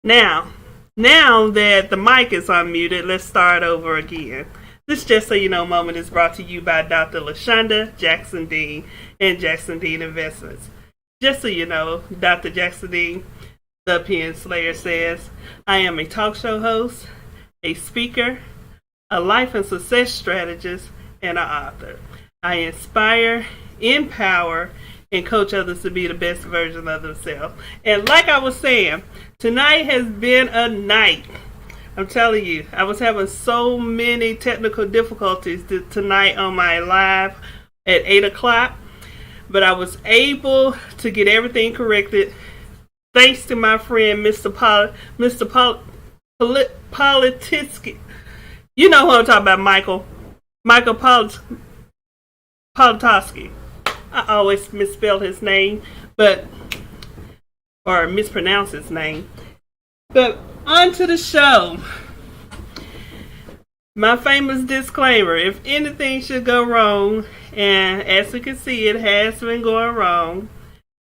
Now, now that the mic is unmuted, let's start over again. This Just So You Know moment is brought to you by Dr. LaShonda Jackson Dean and Jackson Dean Investments. Just so you know, Dr. Jackson Dean, the Pen Slayer, says, I am a talk show host, a speaker, a life and success strategist, and an author. I inspire, empower, and coach others to be the best version of themselves. And like I was saying, tonight has been a night. I'm telling you, I was having so many technical difficulties tonight on my live at 8 o'clock, but I was able to get everything corrected thanks to my friend, Mr. Politiski. You know who I'm talking about, Michael Politoski. I always misspell his name, or mispronounce his name. But on to the show. My famous disclaimer, if anything should go wrong, and as we can see, it has been going wrong,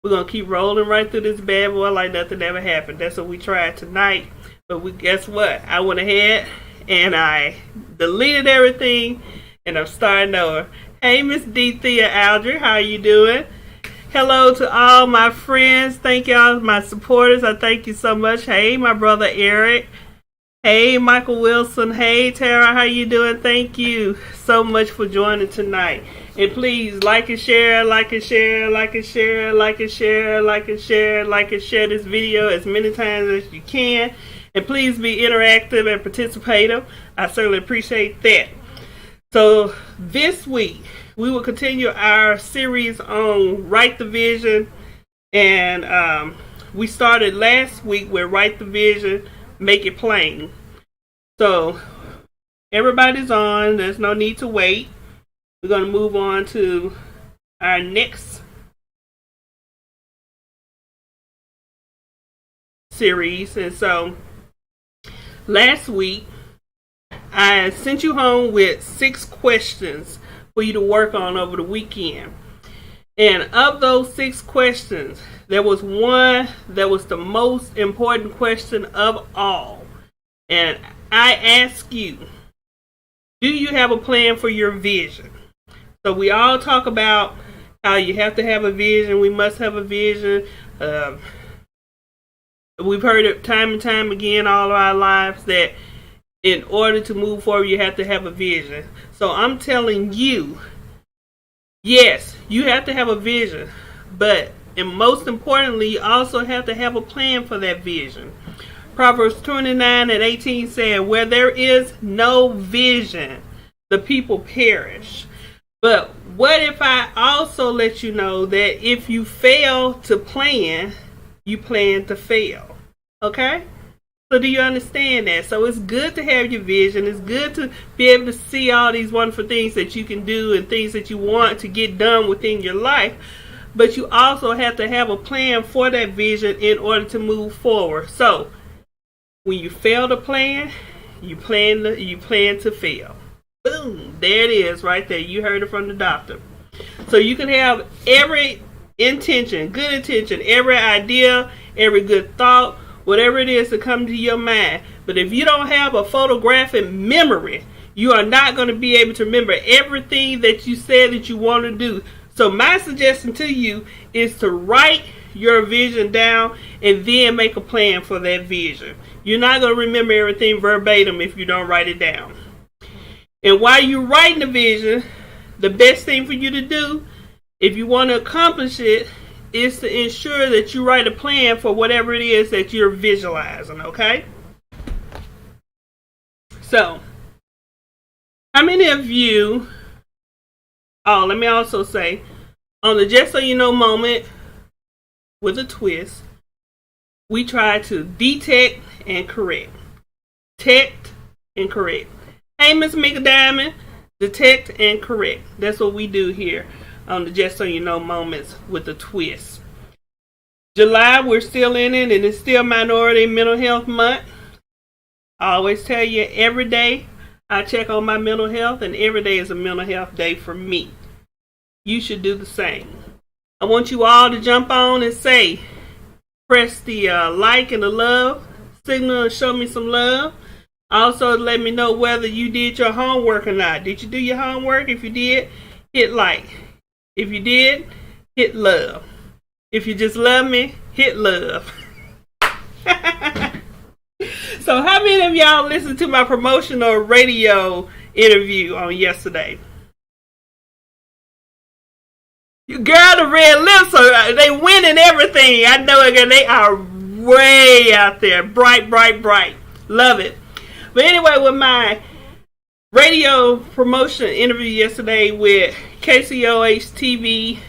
we're going to keep rolling right through this bad boy like nothing ever happened. That's what we tried tonight. But guess what? I went ahead and I deleted everything, and I'm starting over. Hey, Miss Thea Aldridge, how you doing? Hello to all my friends. Thank y'all, my supporters. I thank you so much. Hey, my brother Eric. Hey, Michael Wilson. Hey, Tara, how you doing? Thank you so much for joining tonight. And please like and share, like and share, like and share, like and share, like and share, like and share this video as many times as you can. And please be interactive and participative. I certainly appreciate that. So this week, we will continue our series on Write the Vision. And we started last week with Write the Vision, Make It Plain. So everybody's on. There's no need to wait. We're going to move on to our next series. And so last week, I sent you home with 6 questions for you to work on over the weekend. And of those 6 questions, there was one that was the most important question of all. And I ask you, do you have a plan for your vision? So we all talk about how you have to have a vision. We must have a vision. We've heard it time and time again all of our lives that in order to move forward, you have to have a vision. So I'm telling you, yes, you have to have a vision, but and most importantly, you also have to have a plan for that vision. Proverbs 29:18 said, where there is no vision, the people perish. But what if I also let you know that if you fail to plan, you plan to fail? Okay? So do you understand that? So it's good to have your vision. It's good to be able to see all these wonderful things that you can do and things that you want to get done within your life. But you also have to have a plan for that vision in order to move forward. So when you fail to plan, you plan to fail. Boom. There it is right there. You heard it from the doctor. So you can have every intention, good intention, every idea, every good thought, whatever it is to come to your mind. But if you don't have a photographic memory, you are not going to be able to remember everything that you said that you want to do. So my suggestion to you is to write your vision down and then make a plan for that vision. You're not going to remember everything verbatim if you don't write it down. And while you're writing the vision, the best thing for you to do, if you want to accomplish it, is to ensure that you write a plan for whatever it is that you're visualizing, okay? So, how many of you, let me also say, on the Just So You Know moment with a twist, we try to detect and correct. Detect and correct. Hey, Miss Mika Diamond, detect and correct. That's what we do here on the Just So You Know moments with a twist. July, we're still in it, and it's still Minority Mental Health Month. I always tell you, every day I check on my mental health, and every day is a mental health day for me. You should do the same. I want you all to jump on and say, press the like and the love signal and show me some love. Also, let me know whether you did your homework or not. Did you do your homework? If you did, hit like. If you did, hit love. If you just love me, hit love. So how many of y'all listened to my promotional radio interview on yesterday? You girl, the red lips are, they winning everything. I know it, they are way out there. Bright, bright, bright. Love it. But anyway, with my radio promotion interview yesterday with KCOH TV,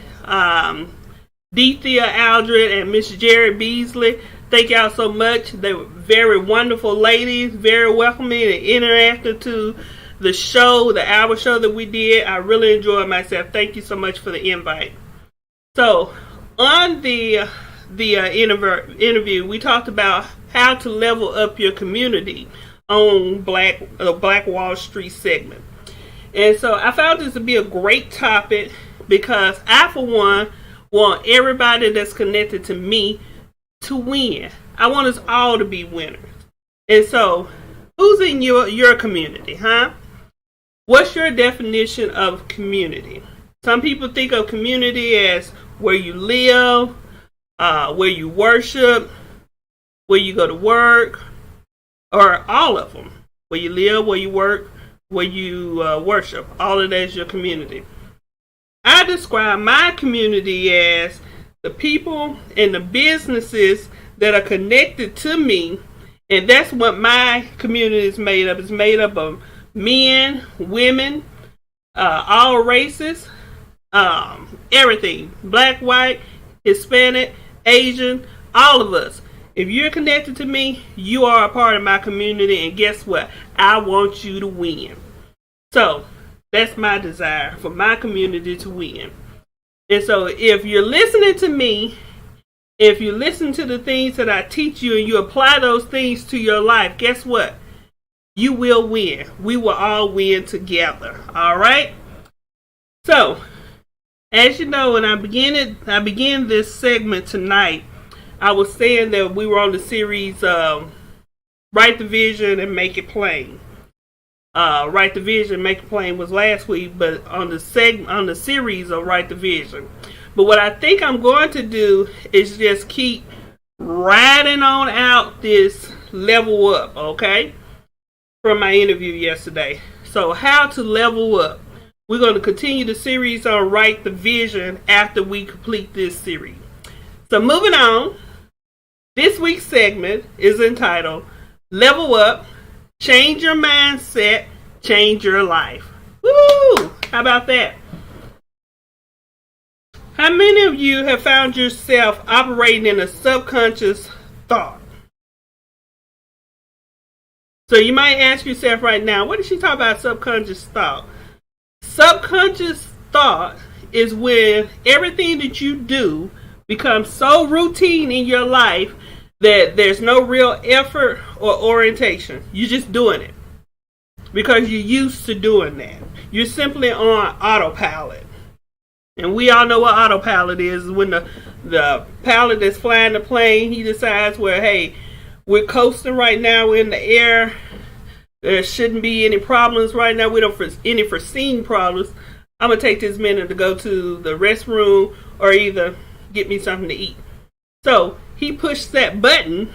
Dethea Aldred and Miss Jerry Beasley, thank y'all so much. They were very wonderful ladies, very welcoming and interactive to the show, the hour show that we did. I really enjoyed myself. Thank you so much for the invite. So, on the interview, we talked about how to level up your community on Black Wall Street segment. And so I found this to be a great topic because I, for one, want everybody that's connected to me to win. I want us all to be winners. And so, who's in your community, huh? What's your definition of community? Some people think of community as where you live, where you worship, where you go to work, or all of them. Where you live, where you work, where you worship. All of that is your community. I describe my community as the people and the businesses that are connected to me, and that's what my community is made up. It's made up of men, women, all races, everything. Black, white, Hispanic, Asian, all of us. If you're connected to me, you are a part of my community, and guess what? I want you to win. So, that's my desire, for my community to win. And so, if you're listening to me, if you listen to the things that I teach you and you apply those things to your life, guess what? You will win. We will all win together. All right? So, as you know, when I began this segment tonight, I was saying that we were on the series Write the Vision and Make It Plain. Write the Vision, Make It Plain was last week, but on the series of Write the Vision. But what I think I'm going to do is just keep riding on out this level up, okay? From my interview yesterday. So how to level up. We're going to continue the series on Write the Vision after we complete this series. So moving on. This week's segment is entitled Level Up, Change Your Mindset, Change Your Life. Woo! How about that? How many of you have found yourself operating in a subconscious thought? So you might ask yourself right now, what did she talk about subconscious thought? Subconscious thought is when everything that you do becomes so routine in your life that there's no real effort or orientation. You're just doing it because you're used to doing that. You're simply on autopilot. And we all know what autopilot is. When the pilot that's flying the plane, he decides, well, hey, we're coasting right now. We're in the air. There shouldn't be any problems right now. We don't any foreseen problems. I'm going to take this minute to go to the restroom or either get me something to eat. So he pushed that button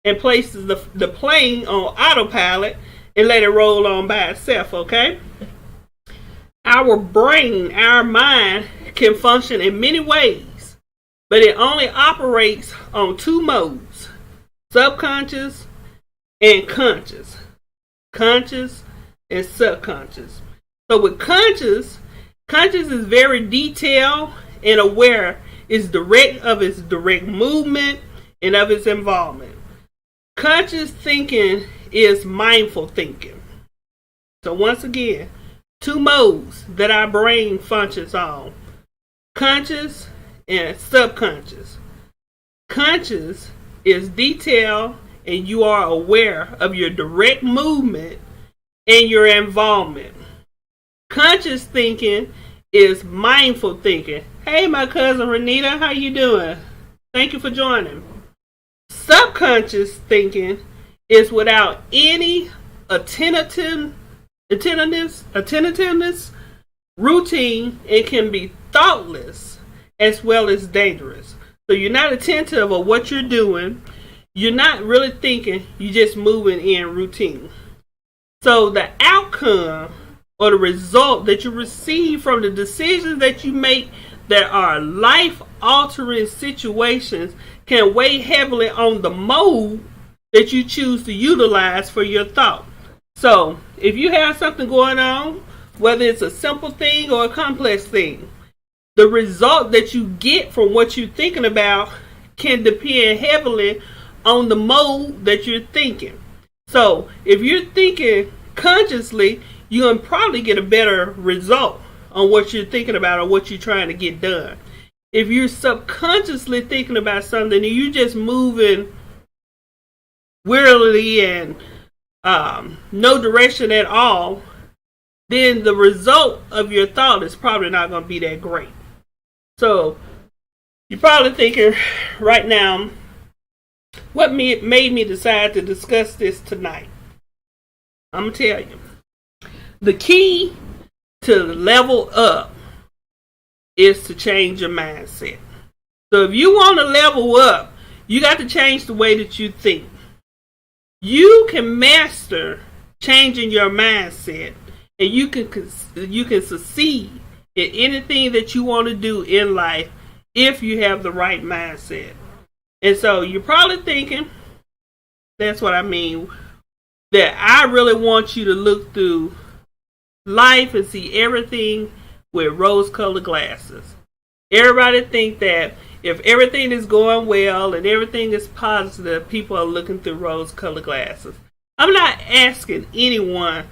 and places the plane on autopilot and let it roll on by itself, okay? Our brain, our mind can function in many ways, but it only operates on two modes, subconscious and conscious. Conscious and subconscious. So with conscious is very detailed and aware. It's direct of its direct movement and of its involvement. Conscious thinking is mindful thinking. So once again, two modes that our brain functions on. Conscious and subconscious. Conscious is detailed and you are aware of your direct movement and your involvement. Conscious thinking is mindful thinking. Hey, my cousin Renita, how you doing? Thank you for joining. Subconscious thinking is without any attentiveness, routine, and can be thoughtless as well as dangerous. So you're not attentive of what you're doing. You're not really thinking. You're just moving in routine. So the outcome or the result that you receive from the decisions that you make that are life-altering situations can weigh heavily on the mode that you choose to utilize for your thought. So if you have something going on, whether it's a simple thing or a complex thing, the result that you get from what you're thinking about can depend heavily on the mode that you're thinking. So if you're thinking consciously, you're going to probably get a better result on what you're thinking about or what you're trying to get done. If you're subconsciously thinking about something and you're just moving wearily and no direction at all, then the result of your thought is probably not going to be that great. So you're probably thinking right now, what made me decide to discuss this tonight? I'm going to tell you. The key to level up is to change your mindset. So if you want to level up, you got to change the way that you think. You can master changing your mindset, and you can succeed in anything that you want to do in life if you have the right mindset. And so you're probably thinking, that's what I mean, that I really want you to look through life and see everything with rose-colored glasses. Everybody think that if everything is going well and everything is positive, people are looking through rose-colored glasses. I'm not asking anyone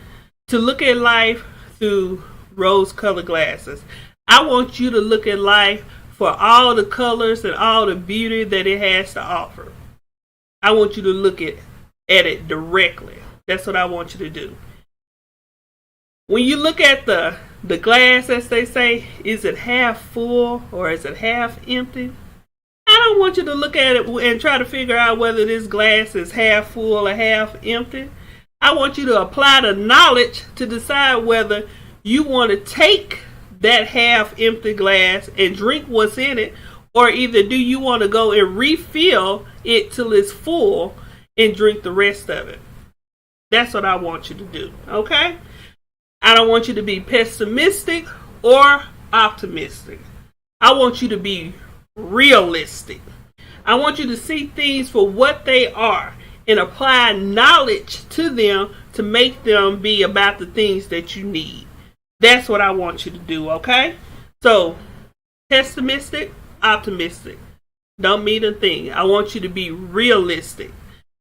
to look at life through rose-colored glasses. I want you to look at life for all the colors and all the beauty that it has to offer. I want you to look at it directly. That's what I want you to do. When you look at the glass, as they say, is it half full or is it half empty? I don't want you to look at it and try to figure out whether this glass is half full or half empty. I want you to apply the knowledge to decide whether you want to take that half empty glass and drink what's in it, or either do you want to go and refill it till it's full and drink the rest of it. That's what I want you to do, okay? I don't want you to be pessimistic or optimistic. I want you to be realistic. I want you to see things for what they are and apply knowledge to them to make them be about the things that you need. That's what I want you to do, okay? So, pessimistic, optimistic, don't mean a thing. I want you to be realistic.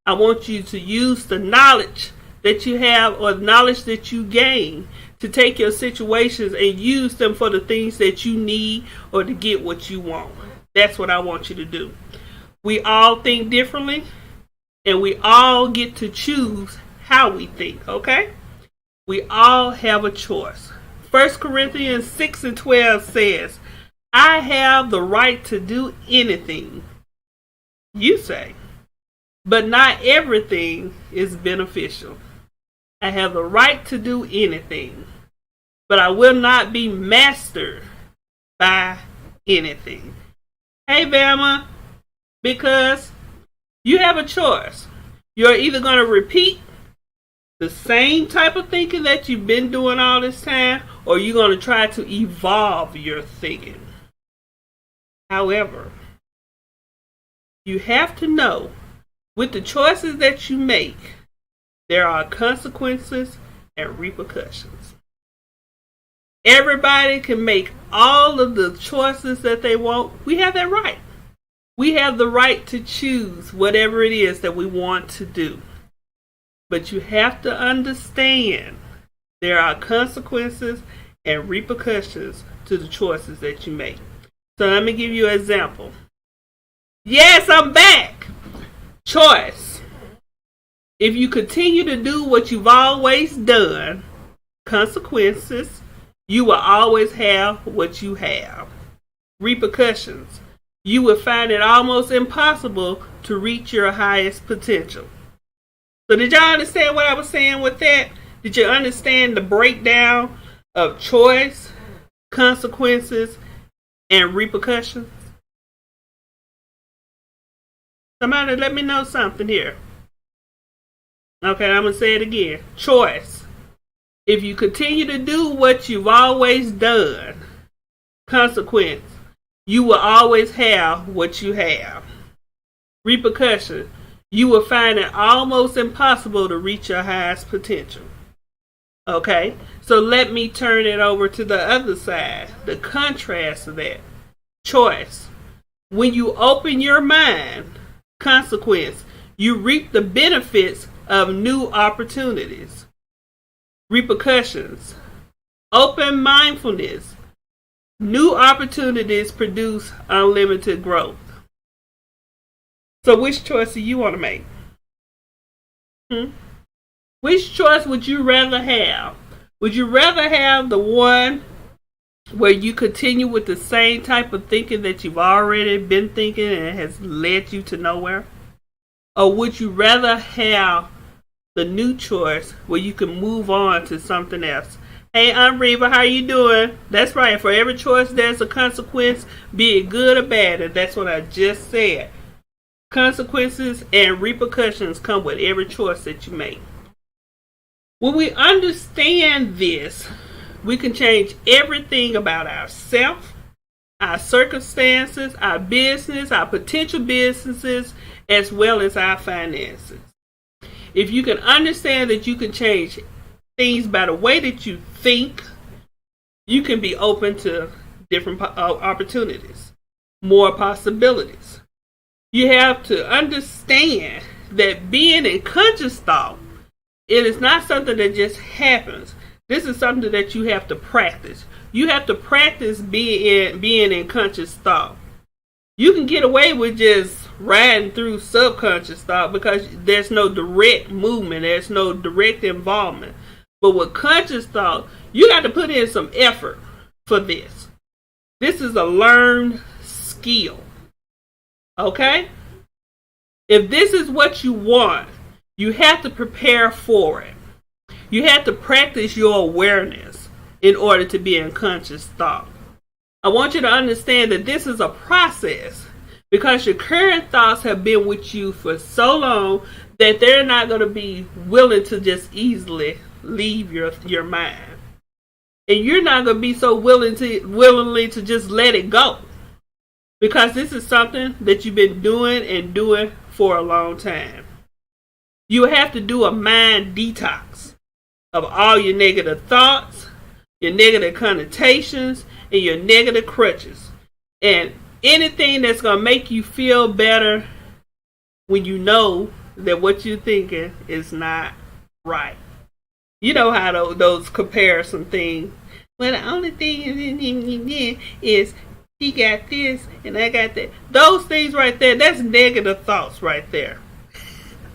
I want you to use the knowledge that you have or the knowledge that you gain to take your situations and use them for the things that you need or to get what you want. That's what I want you to do. We all think differently, and we all get to choose how we think, okay? We all have a choice. 1 Corinthians 6:12 says, I have the right to do anything, you say, but not everything is beneficial. I have the right to do anything, but I will not be mastered by anything. Hey, Bama, because you have a choice. You're either going to repeat the same type of thinking that you've been doing all this time, or you're going to try to evolve your thinking. However, you have to know, with the choices that you make, there are consequences and repercussions. Everybody can make all of the choices that they want. We have that right. We have the right to choose whatever it is that we want to do. But you have to understand there are consequences and repercussions to the choices that you make. So let me give you an example. Yes, I'm back. Choice. If you continue to do what you've always done, consequences, you will always have what you have. Repercussions. You will find it almost impossible to reach your highest potential. So did y'all understand what I was saying with that? Did you understand the breakdown of choice, consequences, and repercussions? Somebody let me know something here. Okay, I'm going to say it again. Choice. If you continue to do what you've always done, consequence, you will always have what you have. Repercussion, you will find it almost impossible to reach your highest potential. Okay, so let me turn it over to the other side, the contrast of that. Choice. When you open your mind, consequence, you reap the benefits of new opportunities. Repercussions. Open mindfulness. New opportunities produce unlimited growth. So which choice do you want to make? Which choice would you rather have? Would you rather have the one where you continue with the same type of thinking that you've already been thinking and it has led you to nowhere? Or would you rather have the new choice where you can move on to something else? Hey, I'm Reva, how you doing? That's right, for every choice there's a consequence, be it good or bad, and that's what I just said. Consequences and repercussions come with every choice that you make. When we understand this, we can change everything about ourselves, our circumstances, our business, our potential businesses, as well as our finances. If you can understand that you can change things by the way that you think, you can be open to different opportunities, more possibilities. You have to understand that being in conscious thought, it is not something that just happens. This is something that you have to practice. You have to practice being in conscious thought. You can get away with just riding through subconscious thought because there's no direct movement, there's no direct involvement. But with conscious thought, you got to put in some effort for this. This is a learned skill. Okay? If this is what you want, you have to prepare for it. You have to practice your awareness in order to be in conscious thought. I want you to understand that this is a process because your current thoughts have been with you for so long that they're not going to be willing to just easily leave your mind. And you're not going to be so willingly to just let it go. Because this is something that you've been doing for a long time. You have to do a mind detox of all your negative thoughts, your negative connotations, and your negative crutches. And anything that's going to make you feel better when you know that what you're thinking is not right. You know how those comparison things. Well, the only thing is he got this and I got that. Those things right there, that's negative thoughts right there.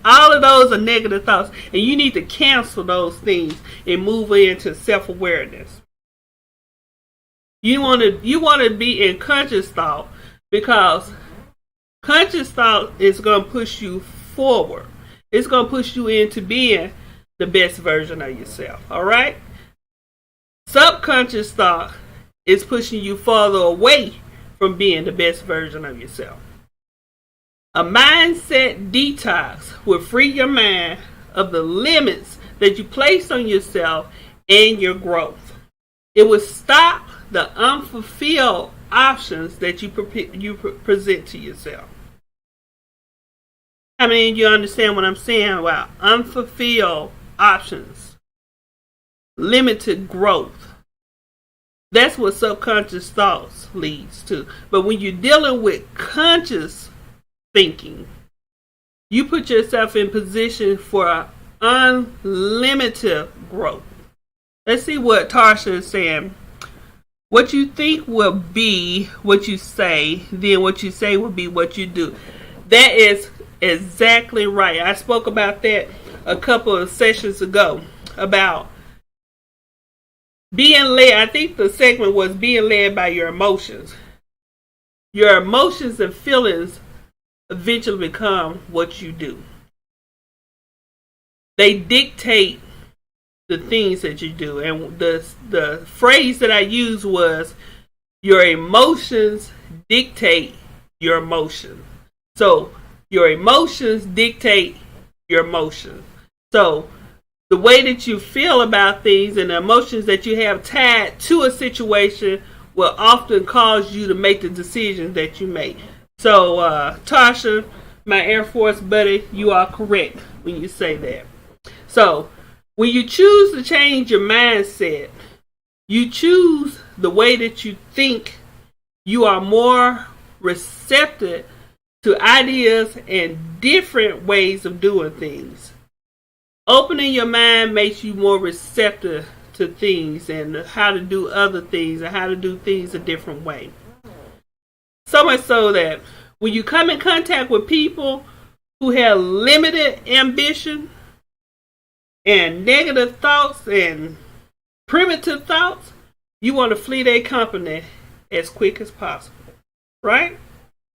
All of those are negative thoughts. And you need to cancel those things and move into self-awareness. You want to be in conscious thought because conscious thought is going to push you forward. It's going to push you into being the best version of yourself. All right? Subconscious thought is pushing you farther away from being the best version of yourself. A mindset detox will free your mind of the limits that you place on yourself and your growth. It will stop the unfulfilled options that you present to yourself. I mean, you understand what I'm saying about unfulfilled options, limited growth. That's what subconscious thoughts leads to. But when you're dealing with conscious thinking, you put yourself in position for unlimited growth. Let's see what Tarsha is saying. What you think will be what you say, then what you say will be what you do. That is exactly right. I spoke about that a couple of sessions ago about being led. I think the segment was being led by your emotions. Your emotions and feelings eventually become what you do. They dictate the things that you do. And the phrase that I used was, your emotions dictate your emotions. So your emotions dictate your emotions. So the way that you feel about things and the emotions that you have tied to a situation will often cause you to make the decisions that you make. So Tasha, my Air Force buddy, you are correct when you say that. So when you choose to change your mindset, you choose the way that you think. You are more receptive to ideas and different ways of doing things. Opening your mind makes you more receptive to things and how to do other things and how to do things a different way. So much so that when you come in contact with people who have limited ambition and negative thoughts and primitive thoughts, you want to flee their company as quick as possible. Right?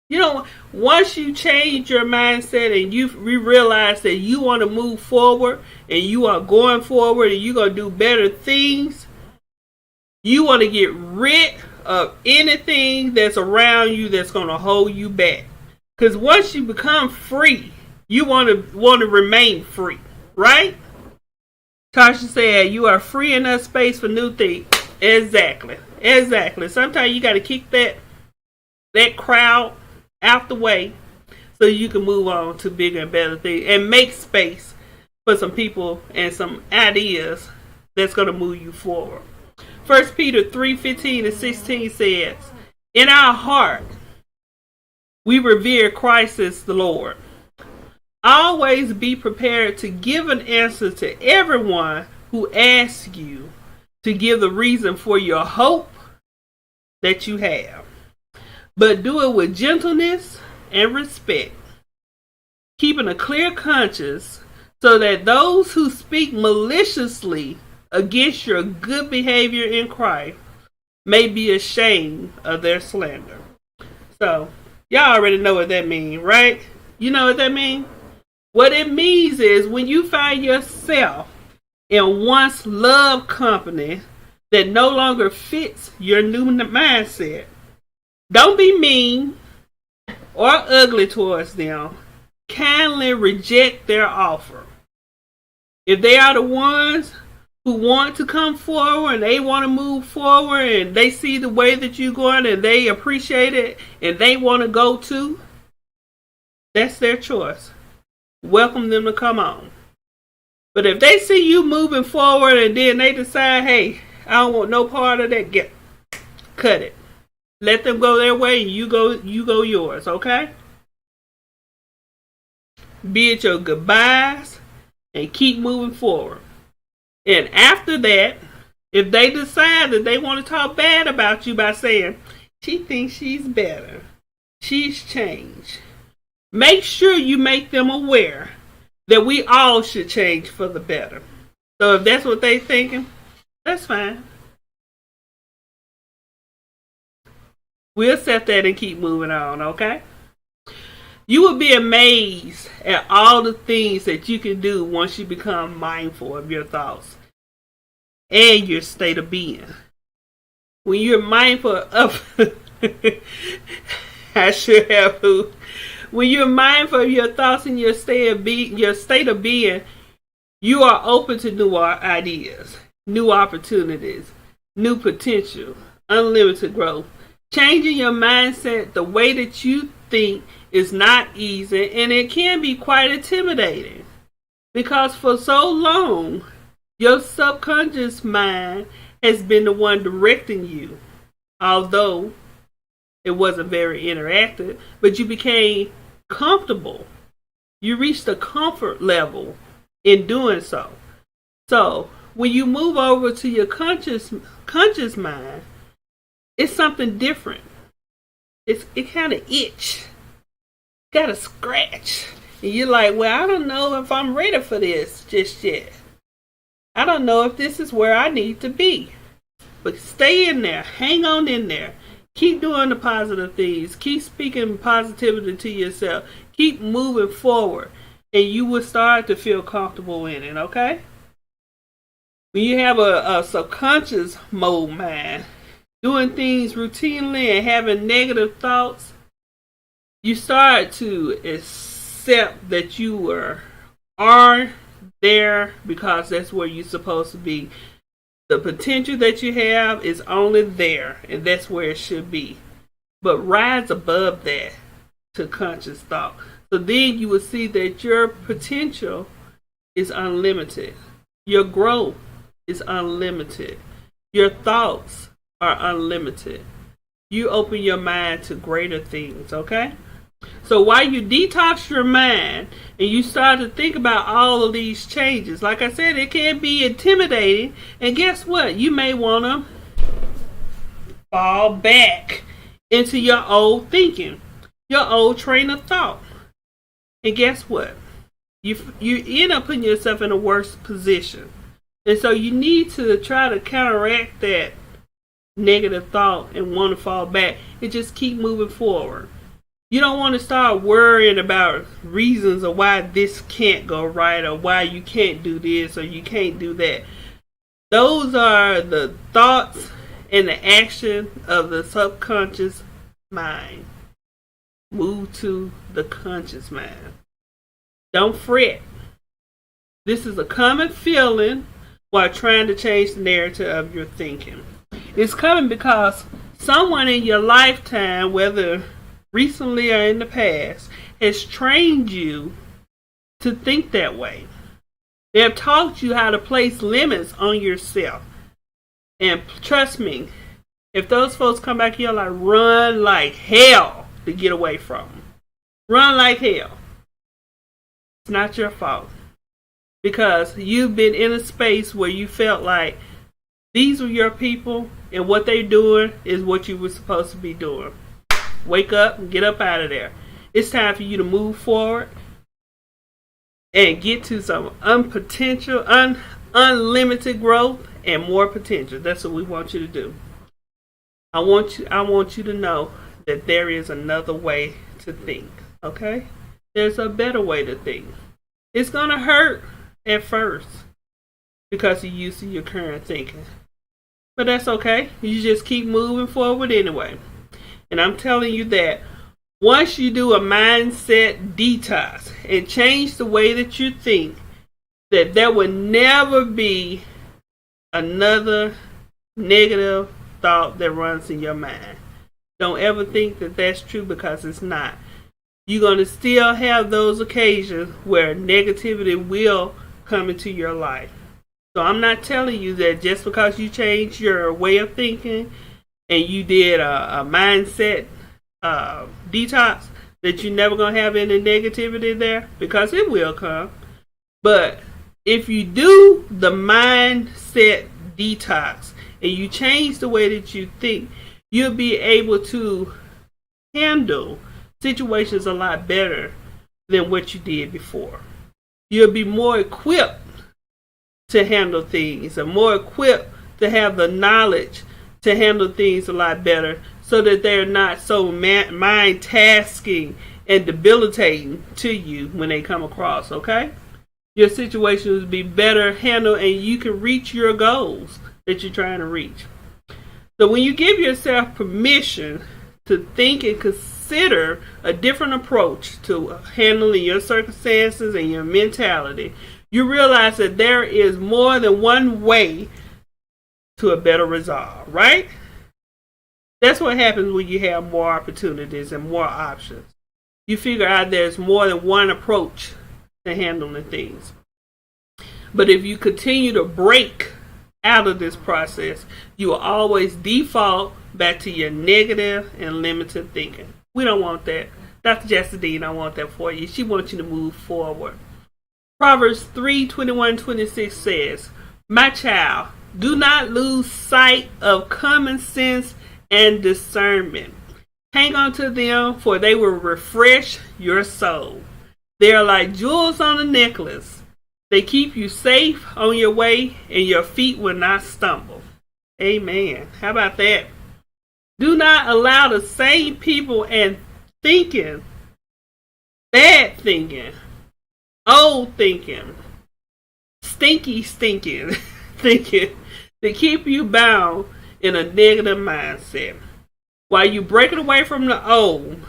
You know, once you change your mindset and you realize that you want to move forward and you are going forward and you're going to do better things, you want to get rid of anything that's around you that's going to hold you back. Because once you become free, you want to remain free, right? Tasha said, you are free enough space for new things. Exactly. Sometimes you got to kick that crowd out the way so you can move on to bigger and better things and make space for some people and some ideas that's going to move you forward. 1 Peter 3:15-16 says, in our heart we revere Christ as the Lord. Always be prepared to give an answer to everyone who asks you to give the reason for your hope that you have. But do it with gentleness and respect, keeping a clear conscience so that those who speak maliciously against your good behavior in Christ may be ashamed of their slander. So, y'all already know what that means, right? You know what that means? What it means is when you find yourself in once loved company that no longer fits your new mindset, don't be mean or ugly towards them. Kindly reject their offer. If they are the ones who want to come forward and they want to move forward and they see the way that you're going and they appreciate it and they want to go too, that's their choice. Welcome them to come on. But if they see you moving forward and then they decide, hey, I don't want no part of that, cut it. Let them go their way and you go yours, okay? Bid your goodbyes and keep moving forward. And after that, if they decide that they want to talk bad about you by saying, she thinks she's better, she's changed, make sure you make them aware that we all should change for the better. So if that's what they're thinking, that's fine. We'll set that and keep moving on, okay? You will be amazed at all the things that you can do once you become mindful of your thoughts and your state of being. When you're mindful of when you're mindful of your thoughts and your state of being, you are open to new ideas, new opportunities, new potential, unlimited growth. Changing your mindset the way that you think is not easy, and it can be quite intimidating because for so long your subconscious mind has been the one directing you, although it wasn't very interactive, but you became comfortable. You reached a comfort level in doing so. So when you move over to your conscious mind, it's something different. It kind of itch. Got a scratch. And you're like, well, I don't know if I'm ready for this just yet. I don't know if this is where I need to be. But stay in there. Hang on in there. Keep doing the positive things. Keep speaking positivity to yourself. Keep moving forward. and you will start to feel comfortable in it, okay? When you have a subconscious mode mind, doing things routinely and having negative thoughts, you start to accept that you are there because that's where you're supposed to be. The potential that you have is only there, and that's where it should be. But rise above that to conscious thought. So then you will see that your potential is unlimited. Your growth is unlimited. Your thoughts are unlimited. You open your mind to greater things, okay? So while you detox your mind and you start to think about all of these changes, like I said, it can be intimidating. And guess what? You may want to fall back into your old thinking, your old train of thought. And guess what? You end up putting yourself in a worse position. And so you need to try to counteract that negative thought and want to fall back and just keep moving forward. You don't want to start worrying about reasons of why this can't go right or why you can't do this or you can't do that. Those are the thoughts and the action of the subconscious mind. Move to the conscious mind. Don't fret. This is a common feeling while trying to change the narrative of your thinking. It's coming because someone in your lifetime, whether recently or in the past, has trained you to think that way. They have taught you how to place limits on yourself. And trust me, if those folks come back here, like, run like hell to get away from them. Run like hell. It's not your fault. Because you've been in a space where you felt like these were your people and what they're doing is what you were supposed to be doing. Wake up and get up out of there. It's time for you to move forward and get to some unlimited growth and more potential. That's what we want you to do. I want you to know that there is another way to think. Okay? There's a better way to think. It's gonna hurt at first because you're used to your current thinking. But that's okay. You just keep moving forward anyway. And I'm telling you that once you do a mindset detox and change the way that you think, that there will never be another negative thought that runs in your mind. Don't ever think that that's true, because it's not. You're going to still have those occasions where negativity will come into your life. So I'm not telling you that just because you changed your way of thinking and you did a mindset detox, that you're never going to have any negativity there, because it will come. But if you do the mindset detox and you change the way that you think, you'll be able to handle situations a lot better than what you did before. You'll be more equipped to handle things and more equipped to have the knowledge to handle things a lot better, so that they're not so mind tasking and debilitating to you when they come across, okay? Your situation will be better handled and you can reach your goals that you're trying to reach. So when you give yourself permission to think and consider a different approach to handling your circumstances and your mentality, you realize that there is more than one way to a better resolve, right? That's what happens when you have more opportunities and more options. You figure out there's more than one approach to handling things. But if you continue to break out of this process, you will always default back to your negative and limited thinking. We don't want that. Dr. Jacintine don't want that for you. She wants you to move forward. Proverbs 3:21-26 says, "My child, do not lose sight of common sense and discernment. Hang on to them, for they will refresh your soul. They are like jewels on a necklace. They keep you safe on your way, and your feet will not stumble." Amen. How about that? Do not allow the same people and thinking, bad thinking, old thinking, stinky thinking, thinking to keep you bound in a negative mindset. While you break it away from the old,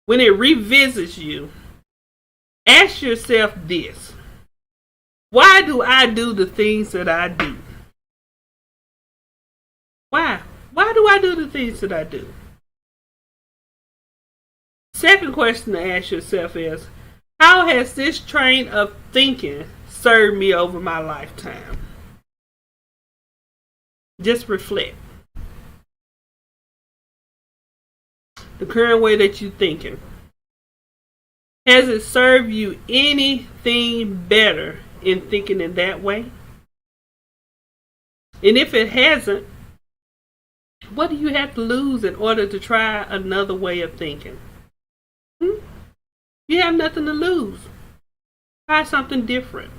when it revisits you, ask yourself this: why do I do the things that I do? Why? Why do I do the things that I do? Second question to ask yourself is, how has this train of thinking served me over my lifetime? Just reflect. The current way that you're thinking, has it served you anything better in thinking in that way? And if it hasn't, what do you have to lose in order to try another way of thinking? You have nothing to lose. Try something different.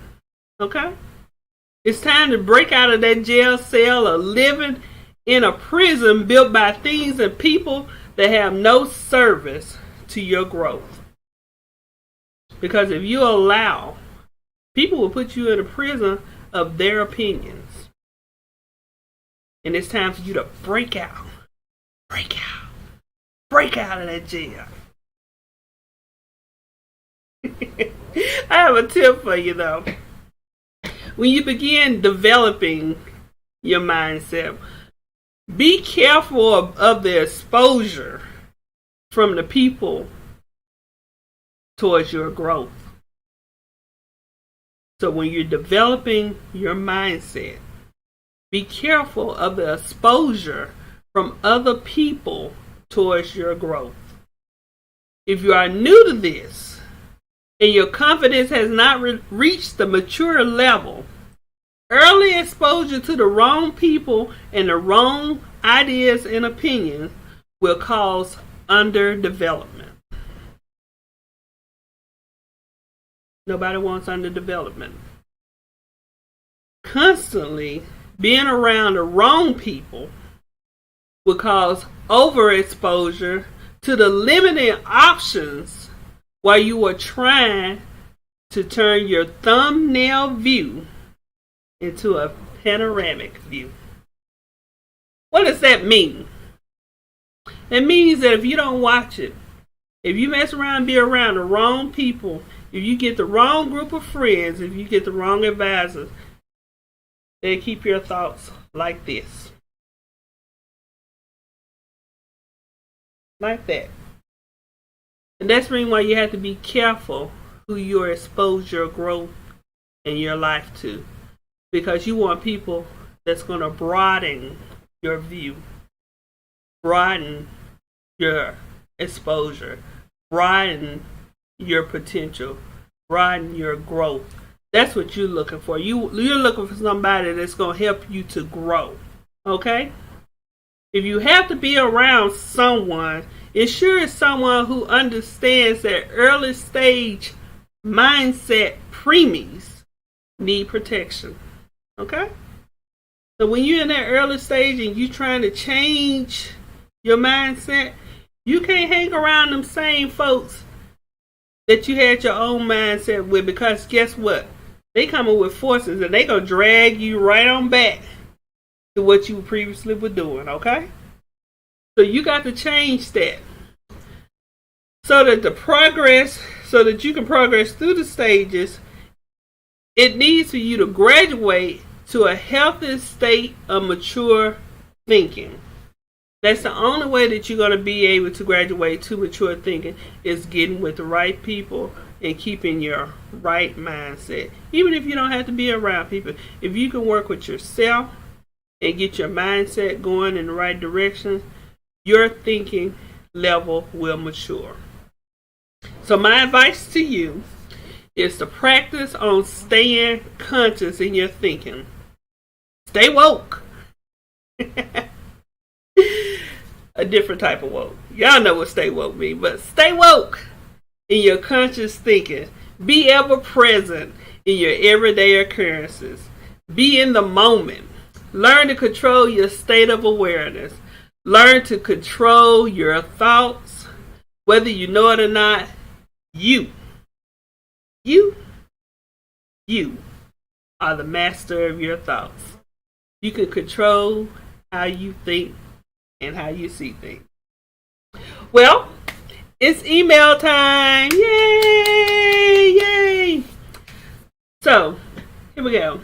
Okay? It's time to break out of that jail cell of living in a prison built by things and people that have no service to your growth. Because if you allow, people will put you in a prison of their opinions. And it's time for you to break out. Break out. Break out of that jail. I have a tip for you though. When you begin developing your mindset, be careful of the exposure from the people towards your growth. So when you're developing your mindset, be careful of the exposure from other people towards your growth. If you are new to this and your confidence has not reached the mature level, early exposure to the wrong people and the wrong ideas and opinions will cause underdevelopment. Nobody wants underdevelopment. Constantly being around the wrong people will cause overexposure to the limited options while you are trying to turn your thumbnail view into a panoramic view. What does that mean? It means that if you don't watch it, if you mess around and be around the wrong people, if you get the wrong group of friends, if you get the wrong advisors, they keep your thoughts like this. Like that. And that's the reason why you have to be careful who you expose your growth in your life to. Because you want people that's going to broaden your view, broaden your exposure, broaden your potential, broaden your growth. That's what you're looking for. You're looking for somebody that's going to help you to grow. Okay? If you have to be around someone, ensure it's someone who understands that early stage mindset preemies need protection. Okay? So when you're in that early stage and you're trying to change your mindset, you can't hang around them same folks that you had your own mindset with, because guess what? They coming with forces and they gonna drag you right on back to what you previously were doing, okay? So you got to change that. So that you can progress through the stages, it needs for you to graduate to a healthy state of mature thinking. That's the only way that you're going to be able to graduate to mature thinking, is getting with the right people and keeping your right mindset. Even if you don't have to be around people, if you can work with yourself and get your mindset going in the right direction, your thinking level will mature. So my advice to you is to practice on staying conscious in your thinking. Stay woke. A different type of woke. Y'all know what stay woke means, but stay woke in your conscious thinking. Be ever present in your everyday occurrences. Be in the moment. Learn to control your state of awareness. Learn to control your thoughts. Whether you know it or not, you You are the master of your thoughts. You can control how you think and how you see things. Well, it's email time. Yay! Yay! So, here we go.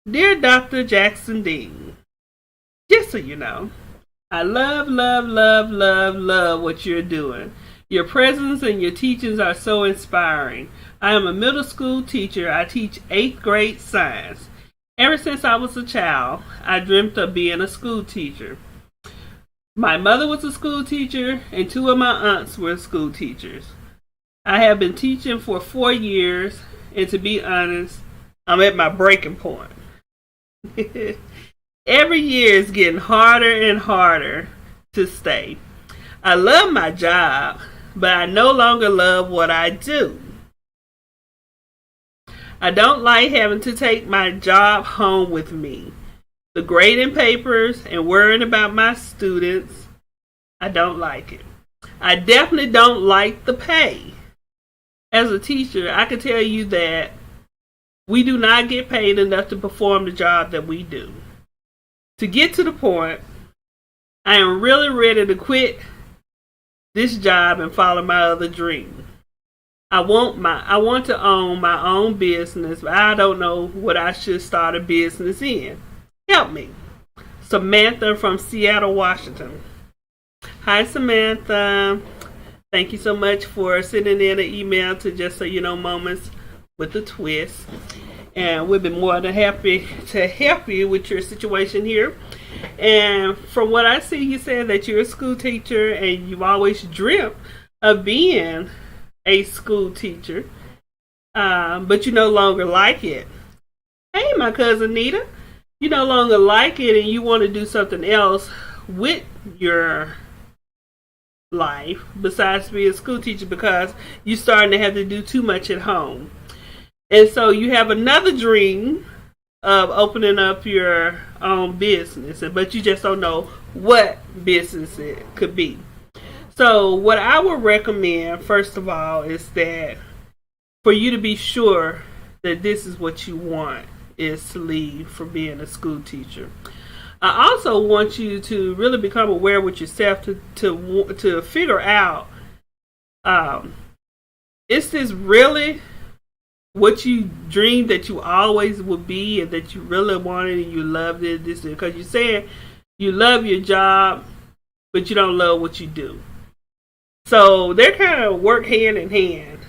Dear Dr. Jackson Dean, just so you know, I love, love, love, love, love what you're doing. Your presence and your teachings are so inspiring. I am a middle school teacher. I teach 8th grade science. Ever since I was a child, I dreamt of being a school teacher. My mother was a school teacher, and 2 of my aunts were school teachers. I have been teaching for 4 years, and to be honest, I'm at my breaking point. Every year is getting harder and harder to stay. I love my job, but I no longer love what I do. I don't like having to take my job home with me. The grading papers and worrying about my students, I don't like it. I definitely don't like the pay. As a teacher, I can tell you that we do not get paid enough to perform the job that we do. To get to the point, I am really ready to quit this job and follow my other dream. I want to own my own business, but I don't know what I should start a business in. Help me. Samantha from Seattle, Washington. Hi, Samantha. Thank you so much for sending in an email to Just So You Know Moments with a Twist. And we've been more than happy to help you with your situation here. And from what I see, you said that you're a school teacher and you've always dreamt of being a school teacher, but you no longer like it. Hey, my cousin Nita, you no longer like it and you want to do something else with your life besides being a school teacher because you're starting to have to do too much at home. And so you have another dream of opening up your own business, but you just don't know what business it could be. So what I would recommend, first of all, is that for you to be sure that this is what you want, is to leave for being a school teacher. I also want you to really become aware with yourself to figure out, is this really what you dreamed that you always would be and that you really wanted and you loved it? This because you said you love your job, but you don't love what you do. So they're kind of work hand in hand,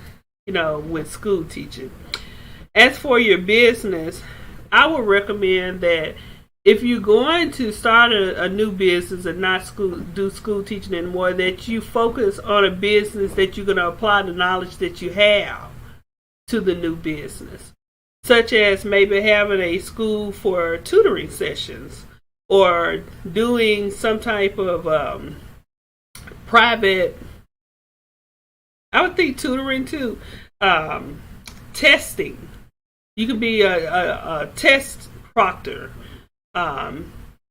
with school teaching. As for your business, I would recommend that if you're going to start a new business and not do school teaching anymore, that you focus on a business that you're going to apply the knowledge that you have to the new business, such as maybe having a school for tutoring sessions or doing some type of private, I would think tutoring too, testing. You could be a test proctor.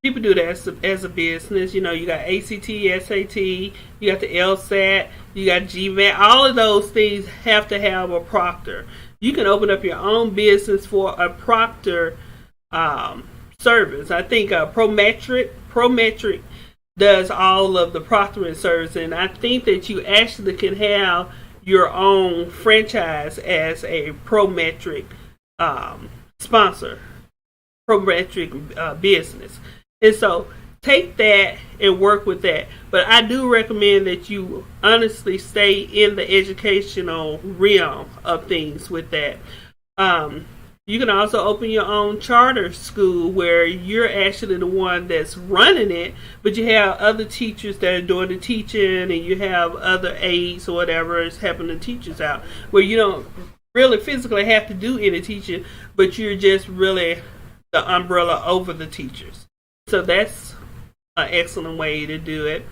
People do that as a business. You got ACT, SAT, you got the LSAT, you got GMAT. All of those things have to have a proctor. You can open up your own business for a proctor service. I think Prometric does all of the proctoring service, and I think that you actually can have your own franchise as a Prometric sponsor, Prometric business. And so take that and work with that. But I do recommend that you honestly stay in the educational realm of things with that. You can also open your own charter school where you're actually the one that's running it, but you have other teachers that are doing the teaching, and you have other aides or whatever is helping the teachers out, where you don't really physically have to do any teaching, but you're just really the umbrella over the teachers. So that's an excellent way to do it.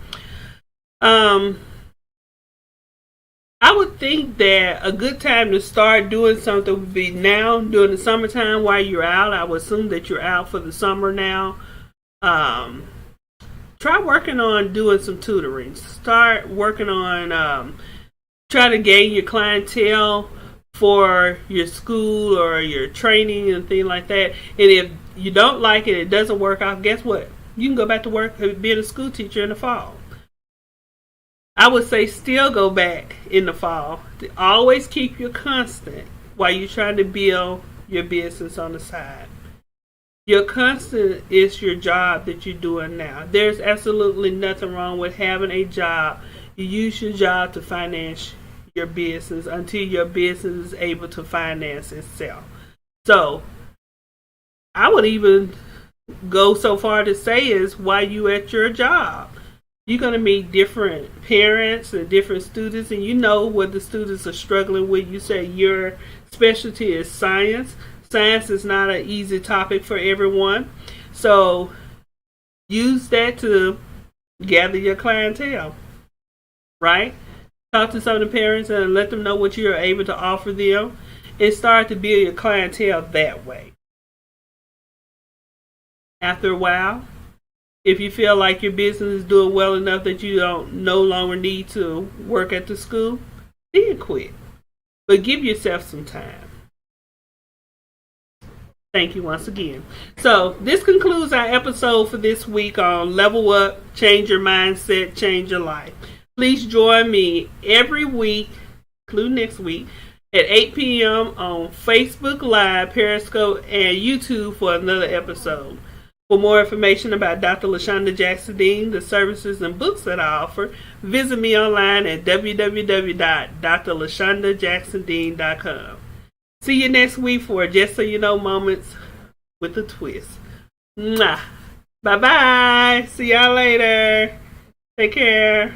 I would think that a good time to start doing something would be now during the summertime while you're out. I would assume that you're out for the summer now. Try working on doing some tutoring. Start working on try to gain your clientele for your school or your training and things like that. And if you don't like it, it doesn't work out, guess what? You can go back to work being a school teacher in the fall. I would say still go back in the fall. Always keep your constant while you're trying to build your business on the side. Your constant is your job that you're doing now. There's absolutely nothing wrong with having a job. You use your job to finance your business until your business is able to finance itself. So I would even go so far to say is while you at your job, you're going to meet different parents and different students, and you know what the students are struggling with. You say your specialty is science. Science is not an easy topic for everyone. So use that to gather your clientele, right? Talk to some of the parents and let them know what you're able to offer them and start to build your clientele that way. After a while, if you feel like your business is doing well enough that you don't no longer need to work at the school, then you quit. But give yourself some time. Thank you once again. So this concludes our episode for this week on Level Up, Change Your Mindset, Change Your Life. Please join me every week, including next week, at 8 p.m. on Facebook Live, Periscope, and YouTube for another episode. For more information about Dr. LaShonda Jackson Dean, the services and books that I offer, visit me online at www.drlashondajacksondean.com. See you next week for Just So You Know Moments with a Twist. Mwah. Bye-bye. See y'all later. Take care.